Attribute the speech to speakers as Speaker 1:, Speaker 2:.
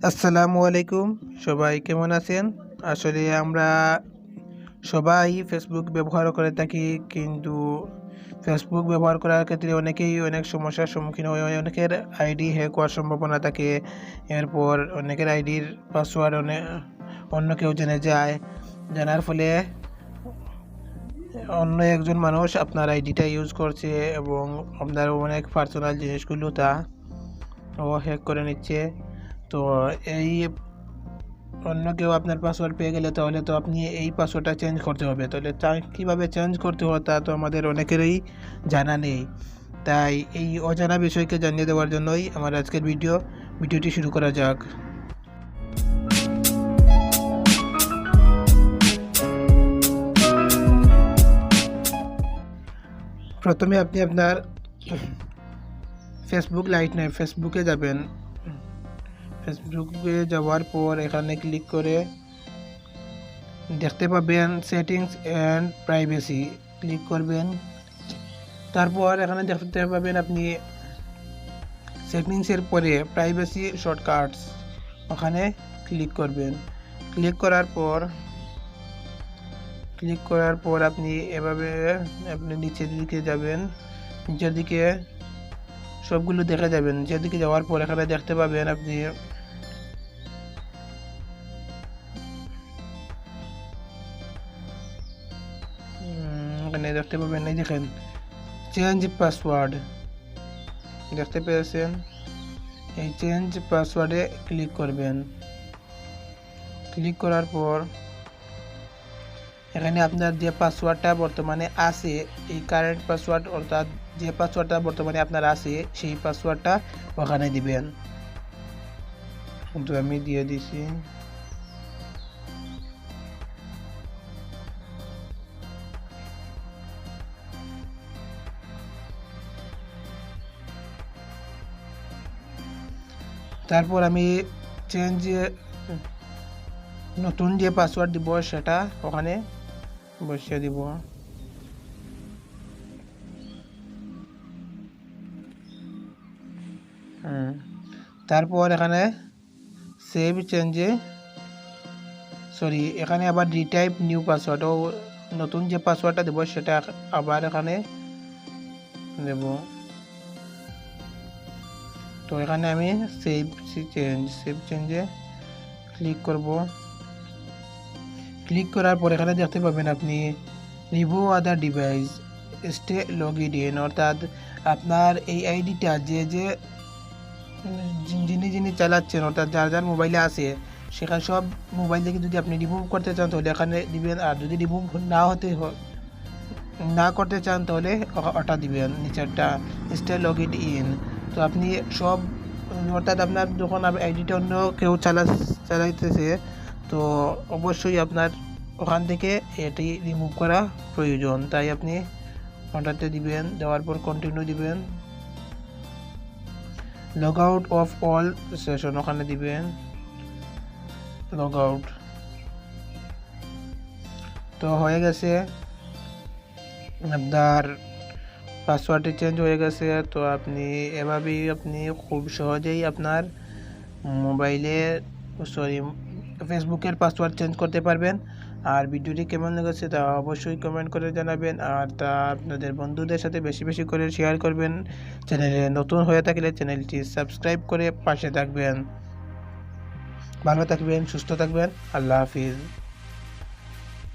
Speaker 1: আসসালামু আলাইকুম। সবাই কেমন আছেন? আসলে আমরা সবাই ফেসবুক ব্যবহার করে থাকি, কিন্তু ফেসবুক ব্যবহার করার ক্ষেত্রে অনেকেই অনেক সমস্যার সম্মুখীন হয়। অনেকের আইডি হ্যাক হওয়ার সম্ভাবনা থাকে। এরপর অনেকের আইডির পাসওয়ার্ড অন্য কেউ জেনে যায়। জানার ফলে অন্য একজন মানুষ আপনার আইডিটা ইউজ করছে এবং আপনার অনেক পার্সোনাল জিনিসগুলো ও হ্যাক করে নিচ্ছে। তো এই অন্য কেউ আপনার পাসওয়ার্ড পেয়ে গেলে তাহলে তো আপনি এই পাসওয়ার্ডটা চেঞ্জ করতে হবে। তাহলে কীভাবে চেঞ্জ করতে হয় তা তো আমাদের অনেকেরই জানা নেই। তাই এই অজানা বিষয়কে জানিয়ে দেওয়ার জন্যই আমার আজকের ভিডিওটি শুরু করা যাক। প্রথমে আপনি আপনার ফেসবুকে যাবেন। ফেসবুকে যাওয়ার পর এখানে ক্লিক করে দেখতে পাবেন সেটিংস অ্যান্ড প্রাইভেসি, ক্লিক করবেন। তারপর এখানে দেখতে পাবেন আপনি সেটিংসের পরে প্রাইভেসি শর্টকাটস, ওখানে ক্লিক করবেন। ক্লিক করার পর আপনি এভাবে নিচের দিকে যাবেন। নিচের দিকে সবগুলো দেখে যাবেন। নিচের দিকে যাওয়ার পর এখানে দেখতে পাবেন আপনি এখানে দেখতে পাবেন, এই দেখেন চেঞ্জ পাসওয়ার্ড, দেখতে পেয়েছেন? এই চেঞ্জ পাসওয়ার্ডে ক্লিক করবেন। ক্লিক করার পর এখানে আপনার যে পাসওয়ার্ডটা বর্তমানে আছে, এই কারেন্ট পাসওয়ার্ড অর্থাৎ যে পাসওয়ার্ডটা বর্তমানে আপনার আছে সেই পাসওয়ার্ডটা ওখানে দিবেন। কিন্তু আমি দিয়ে দিছি। তারপর আমি নতুন যে পাসওয়ার্ড দিব সেটা ওখানে বসিয়ে দিব। তারপর এখানে এখানে আবার রিটাইপ নিউ পাসওয়ার্ড, ও নতুন যে পাসওয়ার্ডটা দেব সেটা আবার এখানে দেব। তো এখানে আমি সেভ চেঞ্জে ক্লিক করব। ক্লিক করার পর এখানে দেখতে পাবেন আপনি remove other device, stay logged in, অর্থাৎ আপনার এই আইডিটা যিনি চালাচ্ছেন, অর্থাৎ যার মোবাইলে আছে সেখানে সব মোবাইল থেকে যদি আপনি রিমুভ করতে চান তাহলে এখানে দিবেন, আর যদি রিমুভ না করতে চান তাহলে ওটা দিবেন নিচেরটা স্টে লগইড ইন। তো আপনি সব, অর্থাৎ আপনার যখন আইডিটা অন্য কেউ চালাইতেছে তো অবশ্যই আপনার ওখান থেকে এটি রিমুভ করা প্রয়োজন। তাই আপনি ওটাতে দিবেন, দেওয়ার পর কন্টিনিউ দিবেন। Log out of all session, ওখানে দিবেন লগ আউট। তো হয়ে গেছে, আপনার পাসওয়ার্ডটি চেঞ্জ হয়ে গেছে। তো এভাবেই আপনি খুব সহজেই আপনার ফেসবুকের পাসওয়ার্ড চেঞ্জ করতে পারবেন। আর ভিডিওটি কেমন লেগেছে তা অবশ্যই কমেন্ট করে জানাবেন, আর তা আপনাদের বন্ধুদের সাথে বেশি বেশি করে শেয়ার করবেন। চ্যানেলে নতুন হয়ে থাকলে চ্যানেলটি সাবস্ক্রাইব করে পাশে থাকবেন। ভালো থাকবেন, সুস্থ থাকবেন। আল্লাহ হাফিজ।